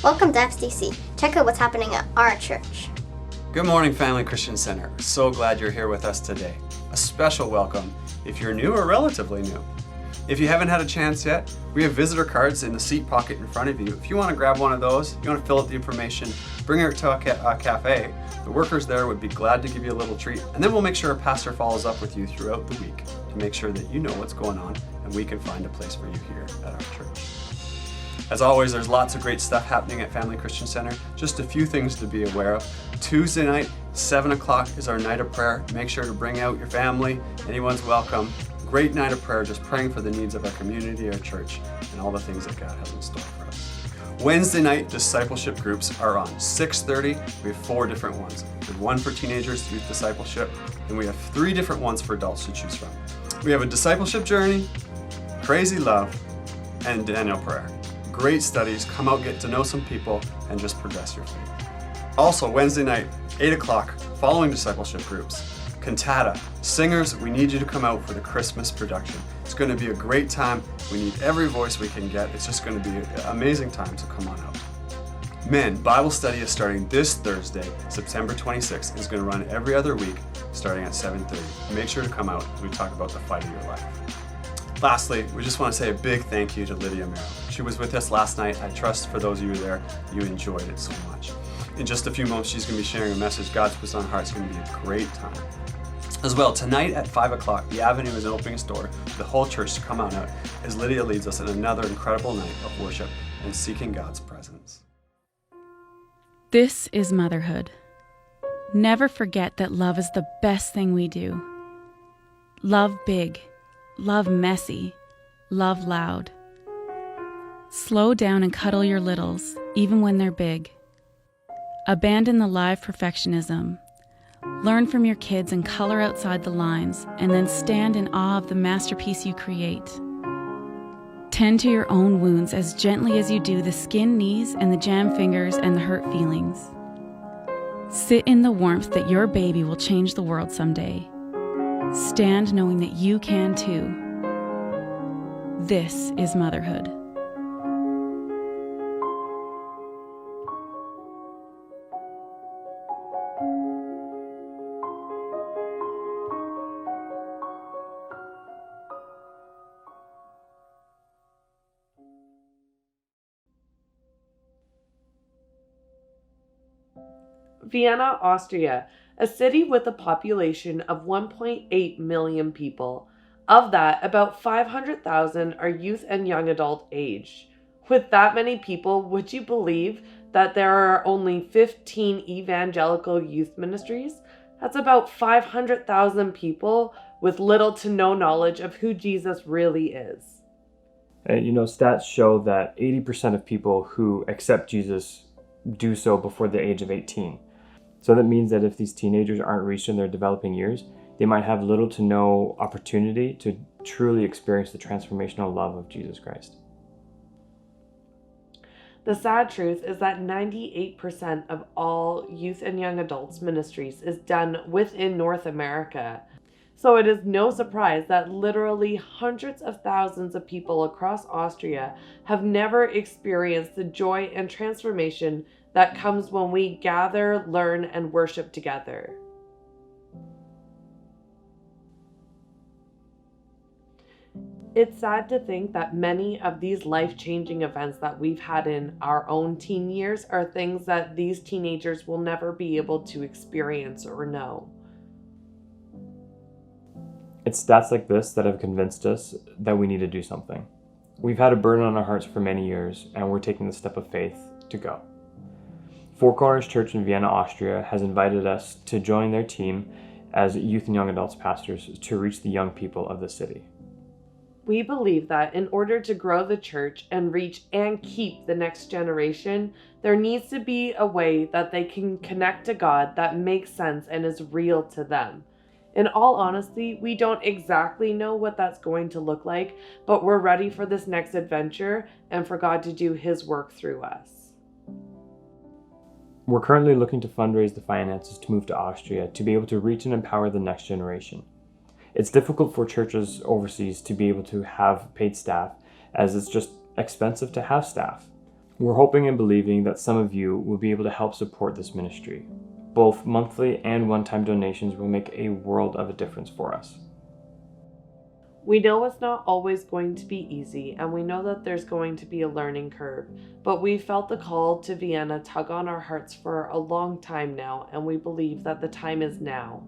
Welcome to FCC. Check out what's happening at our church. Good morning, Family Christian Center. So glad you're here with us today. A special welcome if you're new or relatively new. If you haven't had a chance yet, we have visitor cards in the seat pocket in front of you. If you want to grab one of those, you want to fill out the information, bring it to a cafe. The workers there would be glad to give you a little treat, and then we'll make sure a pastor follows up with you throughout the week to make sure that you know what's going on and we can find a place for you here at our church. As always, there's lots of great stuff happening at Family Christian Center. Just a few things to be aware of. Tuesday night, 7 o'clock is our night of prayer. Make sure to bring out your family. Anyone's welcome. Great night of prayer, just praying for the needs of our community, our church, and all the things that God has in store for us. Wednesday night, discipleship groups are on. 6:30, we have 4 different ones. We have one for teenagers, youth discipleship, and we have 3 different ones for adults to choose from. We have a discipleship journey, crazy love, and Daniel prayer. Great studies, come out, get to know some people, and just progress your faith. Also, Wednesday night, 8 o'clock, following discipleship groups, cantata. Singers, we need you to come out for the Christmas production. It's going to be a great time. We need every voice we can get. It's just going to be an amazing time, so come on out. Men, Bible study is starting this Thursday, September 26th. It's going to run every other week, starting at 7:30. Make sure to come out as we talk about the fight of your life. Lastly, we just want to say a big thank you to Lydia Merrill. She was with us last night. I trust for those of you there, you enjoyed it so much. In just a few moments, she's going to be sharing a message God's put on her heart. It's going to be a great time. As well, tonight at 5 o'clock, the Avenue is opening its door for the whole church to come on out as Lydia leads us in another incredible night of worship and seeking God's presence. This is motherhood. Never forget that love is the best thing we do. Love big. Love messy. Love loud. Slow down and cuddle your littles, even when they're big. Abandon the live perfectionism. Learn from your kids and color outside the lines, and then stand in awe of the masterpiece you create. Tend to your own wounds as gently as you do the skinned knees and the jammed fingers and the hurt feelings. Sit in the warmth that your baby will change the world someday. Stand knowing that you can too. This is motherhood. Vienna, Austria, a city with a population of 1.8 million people. Of that, about 500,000 are youth and young adult age. With that many people, would you believe that there are only 15 evangelical youth ministries? That's about 500,000 people with little to no knowledge of who Jesus really is. And stats show that 80% of people who accept Jesus do so before the age of 18. So that means that if these teenagers aren't reached in their developing years, they might have little to no opportunity to truly experience the transformational love of Jesus Christ. The sad truth is that 98% of all youth and young adults ministries is done within North America. So it is no surprise that literally hundreds of thousands of people across Austria have never experienced the joy and transformation that comes when we gather, learn, and worship together. It's sad to think that many of these life-changing events that we've had in our own teen years are things that these teenagers will never be able to experience or know. It's stats like this that have convinced us that we need to do something. We've had a burden on our hearts for many years, and we're taking the step of faith to go. Four Corners Church in Vienna, Austria has invited us to join their team as youth and young adults pastors to reach the young people of the city. We believe that in order to grow the church and reach and keep the next generation, there needs to be a way that they can connect to God that makes sense and is real to them. In all honesty, we don't exactly know what that's going to look like, but we're ready for this next adventure and for God to do His work through us. We're currently looking to fundraise the finances to move to Austria to be able to reach and empower the next generation. It's difficult for churches overseas to be able to have paid staff, as it's just expensive to have staff. We're hoping and believing that some of you will be able to help support this ministry. Both monthly and one-time donations will make a world of a difference for us. We know it's not always going to be easy, and we know that there's going to be a learning curve, but we felt the call to Vienna tug on our hearts for a long time now, and we believe that the time is now.